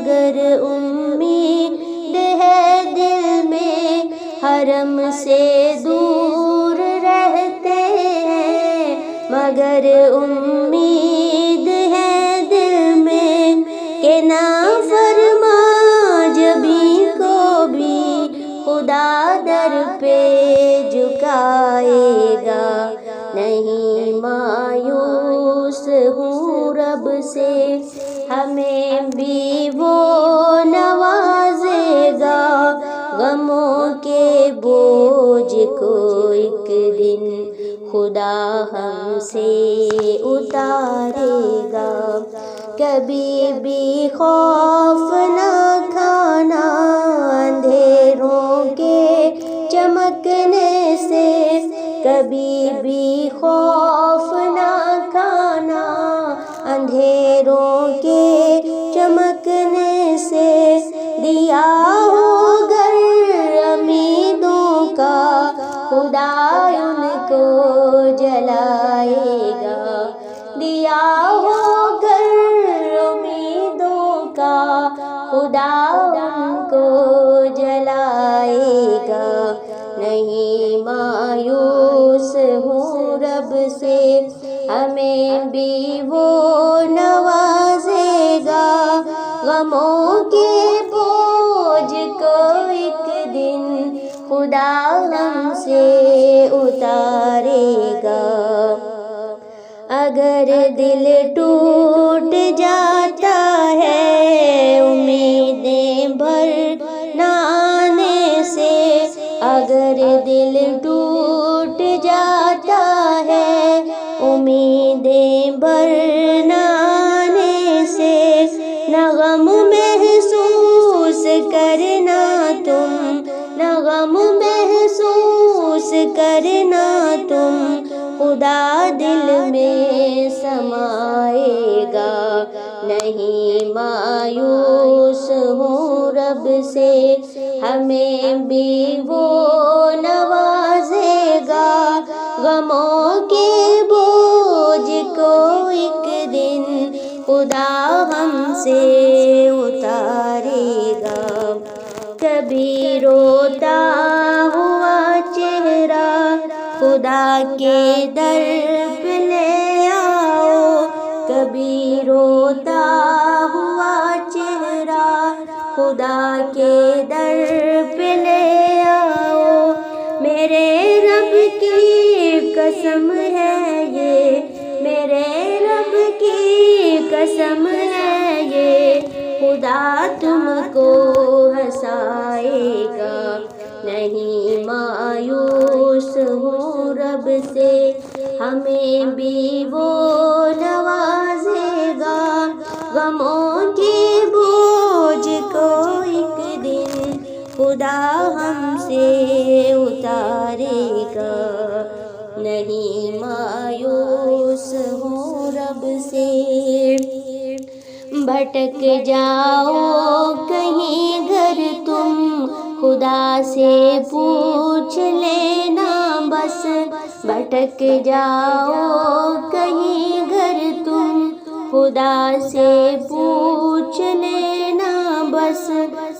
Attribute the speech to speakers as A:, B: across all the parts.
A: مگر امید ہے دل میں، حرم سے دور رہتے ہیں مگر امید ہے دل میں، کہ نافرما جبیں کو بھی خدا در پہ جھکائے گا، نہیں مایوس ہوں رب سے، ہمیں بھی وہ نوازے گا، غموں کے بوجھ کو ایک دن خدا ہم سے اتارے گا، کبھی بھی خوف نہ کھانا اندھیروں کے چمکنے سے، کبھی بھی خوف نہ کھانا اندھیروں کے چمکنے سے، دیا ہو گر امیدوں کا خدا ان کو جلائے گا، دیا ہو گر امیدوں کا خدا ان کو جلائے گا، نہیں مایوس ہوں رب سے، ہمیں بھی وہ نوازے گا، غموں کے بوجھ کو ایک دن خدا ہم سے اتارے گا، اگر دل ٹوٹ جاتا ہے امیدیں بھر نہ آنے سے، اگر دل ٹوٹ جاتا ہے امیدیں بھر نہ آنے سے، نہ غم محسوس کرنا تم، نہ غم محسوس کرنا تم، خدا دل میں سمائے گا، نہیں مایوس ہوں رب سے، ہمیں بھی وہ نوازے گا، غموں کے بوجھ کو ایک دن خدا ہم سے اتارے گا، کبھی روتا ہوا چہرہ خدا کے در پہ لے آؤ، کبھی روتا ہوا چہرہ خدا کے در پہ لے آؤ، میرے رب کی قسم ہے یہ، میرے رب کی قسم ہے یہ، خدا تم کو ہنسائے گا، نہیں مایوس ہوں رب سے، ہمیں بھی وہ نوازے گا، غموں کے بوجھ کو ایک دن خدا ہم سے اتارے گا، نہیں مایوس ہوں رب سے، بھٹک جاؤ کہیں گر تم خدا سے پوچھ لینا بس، بھٹک جاؤ کہیں گر تم خدا سے پوچھ لینا بس،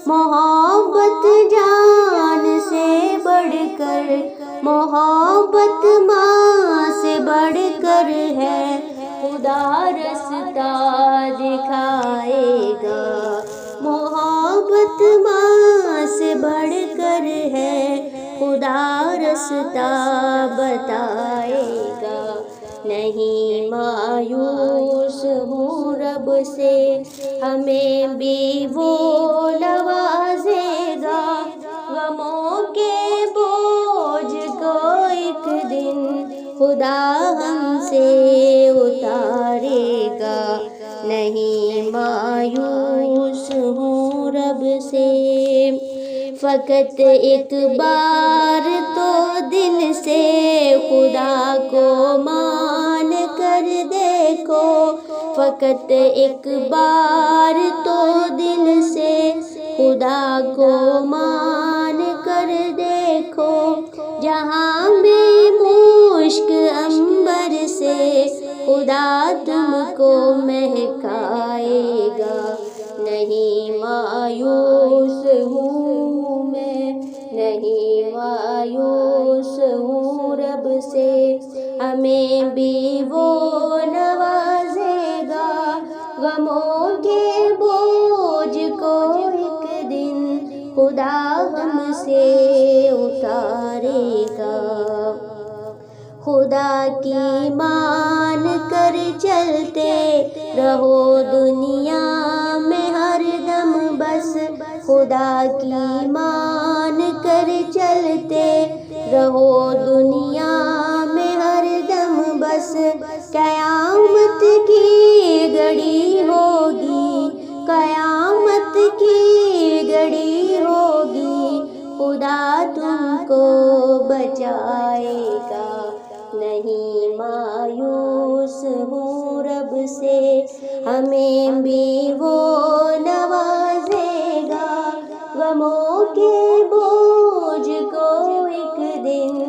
A: محبت جان سے بڑھ کر، محبت ماں سے بڑھ کر ہے، خدا رستہ دکھائے گا، محبت ماں سے بڑھ کر ہے، خدا رستہ بتائے گا، نہیں مایوس ہوں رب سے، ہمیں بھی وہ نوازے گا، غموں کے بوجھ کو ایک دن خدا ہم سے اتارے گا، نہیں مایوس ہوں رب سے، فقط ایک بار تو دل سے خدا کو مان کر دیکھو، فقط ایک بار تو دل سے خدا کو مان کر دیکھو، جہاں بھی مشک عنبر سے خدا تم کو مہکائے گا، نہیں سے ہمیں بھی وہ نوازے گا، غموں کے بوجھ کو ایک دن خدا ہم سے اتارے گا۔ خدا کی مان کر چلتے رہو دنیا میں ہر دم، بس خدا کی مان کر چلتے رہو دنیا میں ہر دم، بس قیامت کی گھڑی ہوگی، قیامت کی گھڑی ہوگی، خدا تم کو بچائے گا۔ نہیں مایوس ہوں رب سے، ہمیں بھی وہ نوازے گا، غموں کے بوجھ کو ایک دن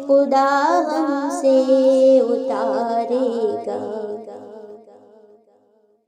A: خدا ہم سے اتارے گا۔